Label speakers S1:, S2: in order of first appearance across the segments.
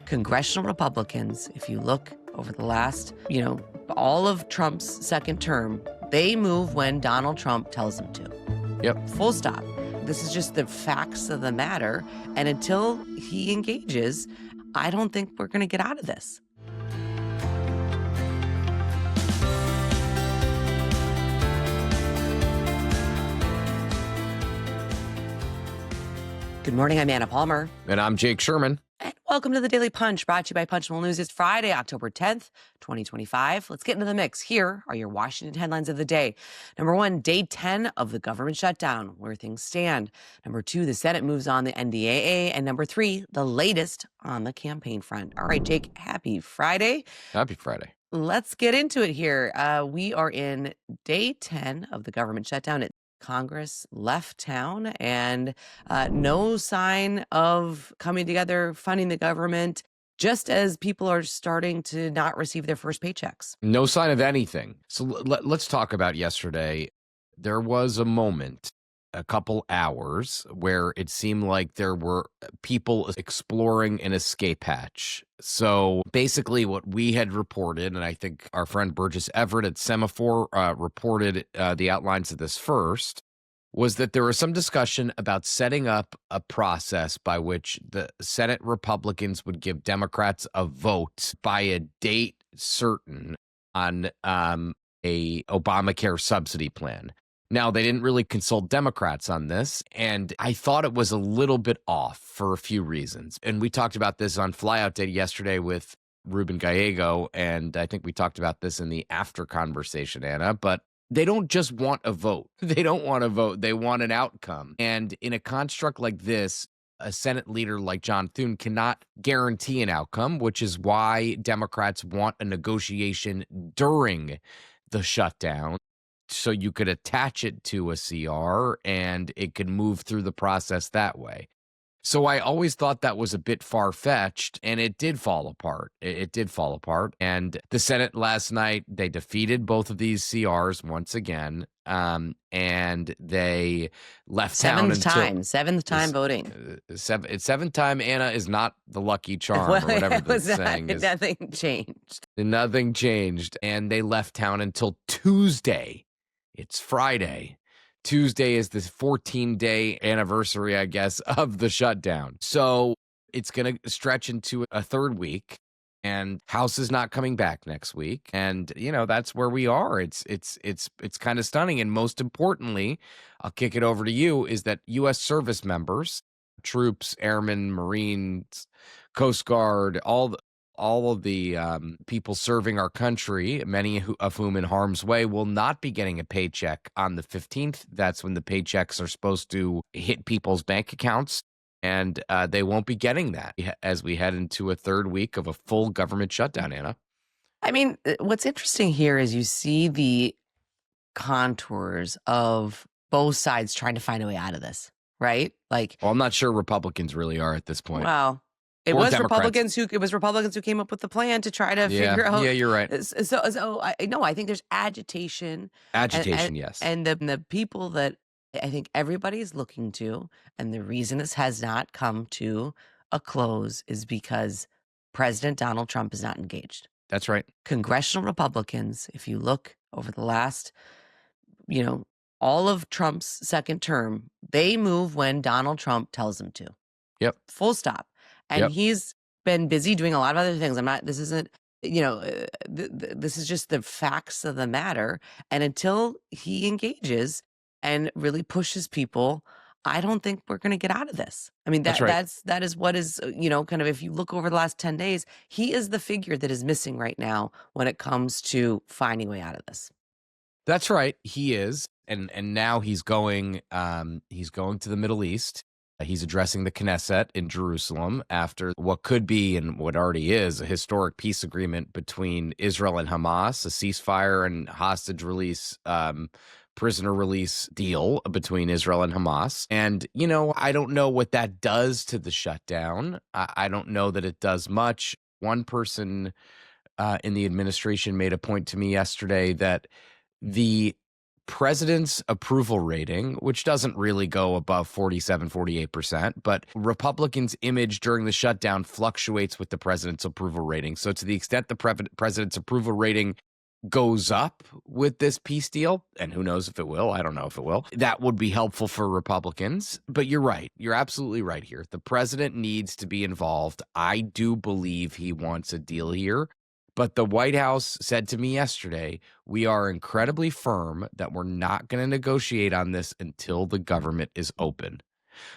S1: Congressional Republicans, if you look over the last, all of Trump's second term, they move when Donald Trump tells them to.
S2: Yep.
S1: Full stop. This is just the facts of the matter. And until he engages, I don't think we're going to get out of this. Good morning. I'm Anna Palmer.
S2: And I'm Jake Sherman.
S1: And welcome to the Daily Punch, brought to you by Punchable News. It's Friday, October 10th, 2025. Let's get into the mix. Here are your Washington headlines of the day. Number one, day 10 of the government shutdown, where things stand. Number two, the Senate moves on the NDAA. And number three, the latest on the campaign front. All right, Jake, happy Friday.
S2: Happy Friday.
S1: Let's get into it here. We are in day 10 of the government shutdown. Congress left town and no sign of coming together, funding the government, just as people are starting to not receive their first paychecks.
S2: No sign of anything. So let's talk about yesterday. There was a moment, a couple hours, where it seemed like there were people exploring an escape hatch. So basically what we had reported, and I think our friend Burgess Everett at Semaphore reported the outlines of this first, was that there was some discussion about setting up a process by which the Senate Republicans would give Democrats a vote by a date certain on a Obamacare subsidy plan. Now, they didn't really consult Democrats on this, and I thought it was a little bit off for a few reasons. And we talked about this on Flyout Day yesterday with Ruben Gallego, and I think we talked about this in the after conversation, Anna, but they don't just want a vote. They don't want a vote. They want an outcome. And in a construct like this, a Senate leader like John Thune cannot guarantee an outcome, which is why Democrats want a negotiation during the shutdown, so you could attach it to a CR and it could move through the process that way. So I always thought that was a bit far-fetched, and it did fall apart. It did fall apart. And the Senate last night, they defeated both of these CRs once again, and they left town until...
S1: Seventh time voting.
S2: Seventh time, Anna, is not the lucky charm, or whatever the saying is.
S1: Nothing changed.
S2: Nothing changed, and they left town until Tuesday. It's Friday. Tuesday is the 14-day anniversary, I guess, of the shutdown. So it's going to stretch into a third week, and House is not coming back next week. And, that's where we are. It's kind of stunning. And most importantly, I'll kick it over to you, is that U.S. service members, troops, airmen, Marines, Coast Guard, all of the people serving our country, many of whom in harm's way, will not be getting a paycheck on the 15th. That's when the paychecks are supposed to hit people's bank accounts, and they won't be getting that as we head into a third week of a full government shutdown, Anna.
S1: I mean, what's interesting here is you see the contours of both sides trying to find a way out of this, right? Well,
S2: I'm not sure Republicans really are at this point.
S1: Well, It was Republicans who came up with the plan to try to figure out.
S2: Yeah, you're right.
S1: So I think there's agitation.
S2: Yes.
S1: And the people that I think everybody's looking to, and the reason this has not come to a close is because President Donald Trump is not engaged.
S2: That's right.
S1: Congressional Republicans, if you look over the last, all of Trump's second term, they move when Donald Trump tells them to.
S2: Yep.
S1: Full stop. And he's been busy doing a lot of other things. This isn't, this is just the facts of the matter. And until he engages and really pushes people, I don't think we're going to get out of this. I mean, that is what is, kind of, if you look over the last 10 days, he is the figure that is missing right now when it comes to finding a way out of this.
S2: That's right. He is. And now he's going to the Middle East. He's addressing the Knesset in Jerusalem after what could be, and what already is, a historic peace agreement between Israel and Hamas, a ceasefire and hostage release, prisoner release deal between Israel and Hamas. And, I don't know what that does to the shutdown. I don't know that it does much. One person in the administration made a point to me yesterday that the president's approval rating, which doesn't really go above 47, 48%, but Republicans' image during the shutdown fluctuates with the president's approval rating. So to the extent the president's approval rating goes up with this peace deal, and who knows if it will, I don't know if it will, that would be helpful for Republicans. But you're right. You're absolutely right here. The president needs to be involved. I do believe he wants a deal here. But the White House said to me yesterday, we are incredibly firm that we're not going to negotiate on this until the government is open.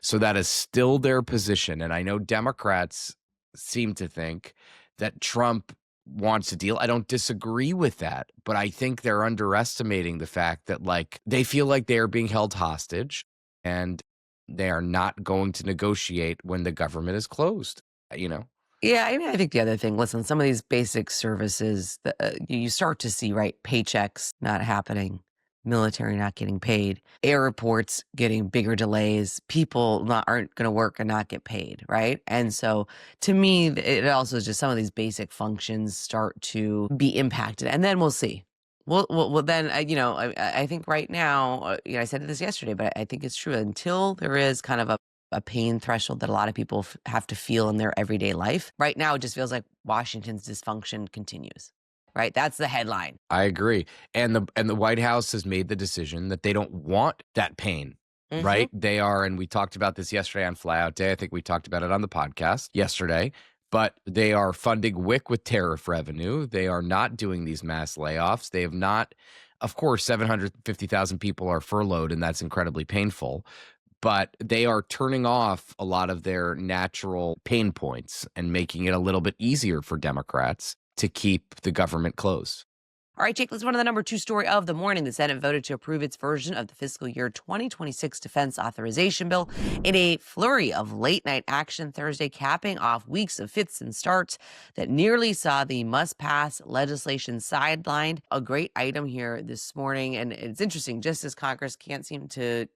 S2: So that is still their position. And I know Democrats seem to think that Trump wants a deal. I don't disagree with that, but I think they're underestimating the fact that, like, they feel like they are being held hostage and they are not going to negotiate when the government is closed, you know?
S1: Yeah, I mean, I think the other thing, listen, some of these basic services that you start to see, right? Paychecks not happening, military not getting paid, airports getting bigger delays, people aren't going to work and not get paid, right? And so to me, it also is just some of these basic functions start to be impacted. And then we'll see. Well, then, I think right now, I said this yesterday, but I think it's true until there is kind of a pain threshold that a lot of people have to feel in their everyday life. Right now, it just feels like Washington's dysfunction continues, right? That's the headline.
S2: I agree. And the White House has made the decision that they don't want that pain,
S1: Mhm.
S2: right? They are, and we talked about this yesterday on Flyout Day. I think we talked about it on the podcast yesterday, but they are funding WIC with tariff revenue. They are not doing these mass layoffs. They have not, of course, 750,000 people are furloughed, and that's incredibly painful. But they are turning off a lot of their natural pain points and making it a little bit easier for Democrats to keep the government closed.
S1: All right, Jake, let's run to the number two story of the morning. The Senate voted to approve its version of the fiscal year 2026 defense authorization bill in a flurry of late night action Thursday, capping off weeks of fits and starts that nearly saw the must pass legislation sidelined. A great item here this morning. And it's interesting, just as Congress can't seem to,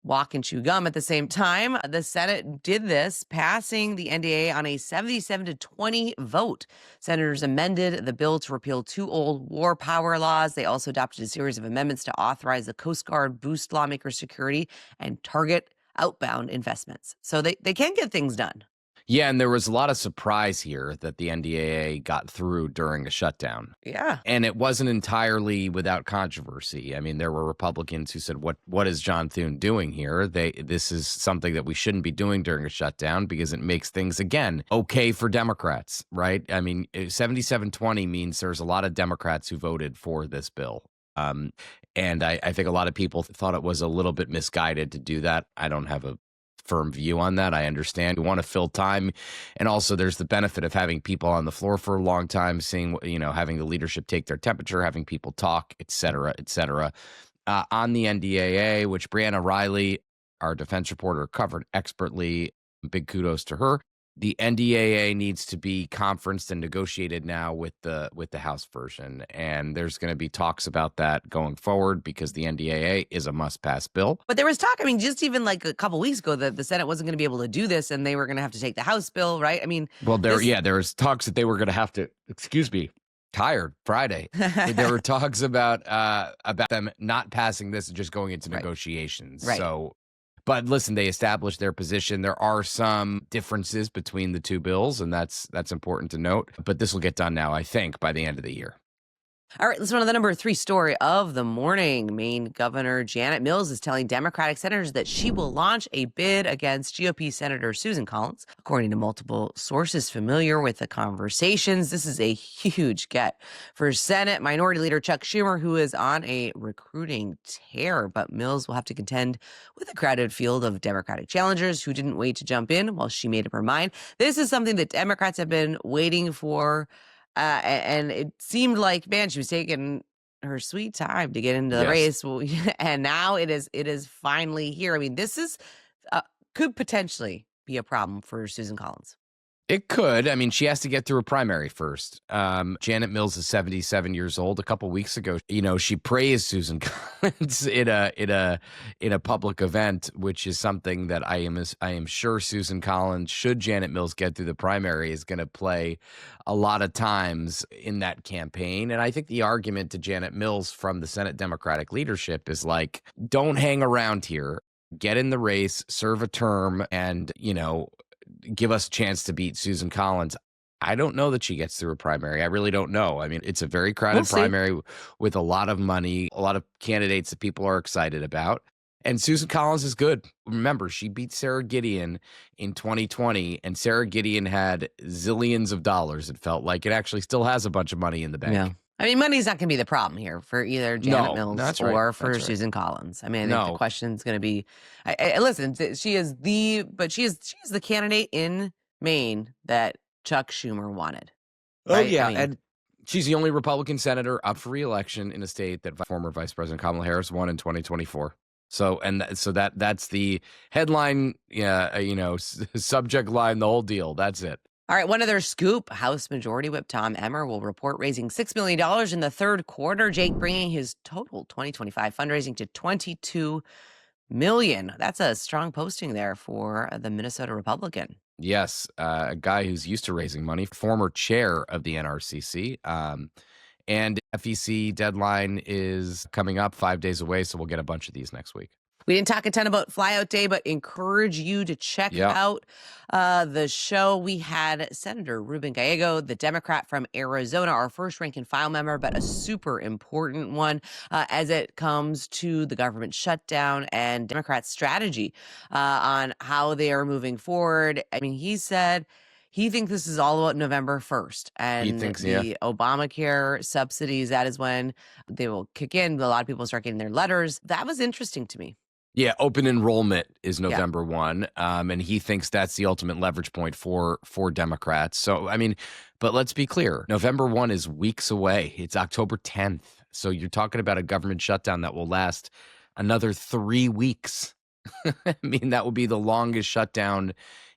S1: walk and chew gum at the same time. The Senate did this, passing the NDAA on a 77-20 vote. Senators amended the bill to repeal two old war power laws. They also adopted a series of amendments to authorize the Coast Guard, boost lawmaker security, and target outbound investments. So they can get things done.
S2: Yeah, and there was a lot of surprise here that the NDAA got through during a shutdown.
S1: Yeah.
S2: And it wasn't entirely without controversy. I mean, there were Republicans who said, "What is John Thune doing here? This is something that we shouldn't be doing during a shutdown because it makes things again okay for Democrats, right?" I mean, 77-20 means there's a lot of Democrats who voted for this bill. And I think a lot of people thought it was a little bit misguided to do that. I don't have a firm view on that. I understand we want to fill time. And also there's the benefit of having people on the floor for a long time, seeing, having the leadership take their temperature, having people talk, et cetera, et cetera. On the NDAA, which Brianna Riley, our defense reporter, covered expertly. Big kudos to her. The NDAA needs to be conferenced and negotiated now with the House version, and there's going to be talks about that going forward because the NDAA is a must-pass bill.
S1: But there was talk, I mean, just even like a couple weeks ago that the Senate wasn't going to be able to do this and they were going to have to take the House bill, right? I mean,
S2: Well, there was talks that they were going to have to. Excuse me. Tired Friday. There were talks about them not passing this and just going into negotiations.
S1: Right.
S2: So. But listen, they established their position. There are some differences between the two bills, and that's important to note. But this will get done now, I think, by the end of the year.
S1: All right, let's run to the number three story of the morning. Maine Governor Janet Mills is telling Democratic senators that she will launch a bid against GOP Senator Susan Collins. According to multiple sources familiar with the conversations, this is a huge get for Senate Minority Leader Chuck Schumer, who is on a recruiting tear. But Mills will have to contend with a crowded field of Democratic challengers who didn't wait to jump in while she made up her mind. This is something that Democrats have been waiting for. And it seemed like, man, she was taking her sweet time to get into the race. Well, and now it is finally here. I mean, this is could potentially be a problem for Susan Collins.
S2: It could. I mean, she has to get through a primary first. Janet Mills is 77 years old. A couple weeks ago, she praised Susan Collins in a public event, which is something that I am sure Susan Collins, should Janet Mills get through the primary, is going to play a lot of times in that campaign. And I think the argument to Janet Mills from the Senate Democratic leadership is like, don't hang around here. Get in the race, serve a term, and give us a chance to beat Susan Collins. I don't know that she gets through a primary. I really don't know. I mean, it's a very
S1: We'll
S2: crowded
S1: see.
S2: primary with a lot of money, a lot of candidates that people are excited about. And Susan Collins is good. Remember, she beat Sarah Gideon in 2020, and Sarah Gideon had zillions of dollars. It felt like it actually still has a bunch of money in the
S1: Yeah.
S2: bank.
S1: I mean, money's not going to be the problem here for either Janet
S2: No,
S1: Mills
S2: that's right.
S1: or for
S2: That's right.
S1: Susan Collins. I mean, I think the
S2: No,
S1: question's going to be, listen, she is the candidate in Maine that Chuck Schumer wanted,
S2: oh,
S1: right? I
S2: yeah,
S1: mean,
S2: and she's the only Republican senator up for re-election in a state that former Vice President Kamala Harris won in 2024. So that's the headline, subject line, the whole deal. That's it.
S1: all right, one other scoop. House Majority Whip Tom Emmer will report raising $6 million in the third quarter, Jake bringing his total 2025 fundraising to $22 million. That's a strong posting there for the Minnesota Republican.
S2: Yes, a guy who's used to raising money, former chair of the NRCC. And FEC deadline is coming up 5 days away, so we'll get a bunch of these next week.
S1: We didn't talk a ton about Flyout Day, but encourage you to check out the show. We had Senator Ruben Gallego, the Democrat from Arizona, our first rank and file member, but a super important one as it comes to the government shutdown and Democrat strategy on how they are moving forward. I mean, he said he thinks this is all about November 1st and the Obamacare subsidies. That is when they will kick in. A lot of people start getting their letters. That was interesting to me.
S2: Yeah, open enrollment is November 1, and he thinks that's the ultimate leverage point for Democrats. So, I mean, but let's be clear. November 1 is weeks away. It's October 10th. So you're talking about a government shutdown that will last another 3 weeks. I mean, that will be the longest shutdown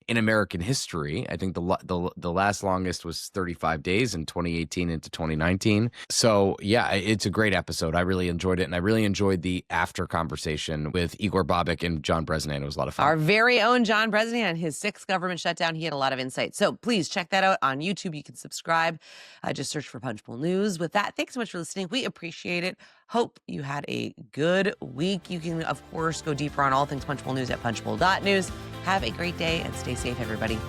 S2: in American history. I think the last longest was 35 days in 2018 into 2019. So yeah, it's a great episode. I really enjoyed it, and I really enjoyed the after conversation with Igor Bobek and John Bresnan. It was a lot of fun.
S1: Our very own John Bresnan, his 6th government shutdown. He had a lot of insight. So please check that out on YouTube. You can subscribe. Just search for Punchbowl News. With that, thanks so much for listening. We appreciate it. Hope you had a good week. You can, of course, go deeper on all things Punchbowl News at punchbowl.news. Have a great day and stay safe, everybody.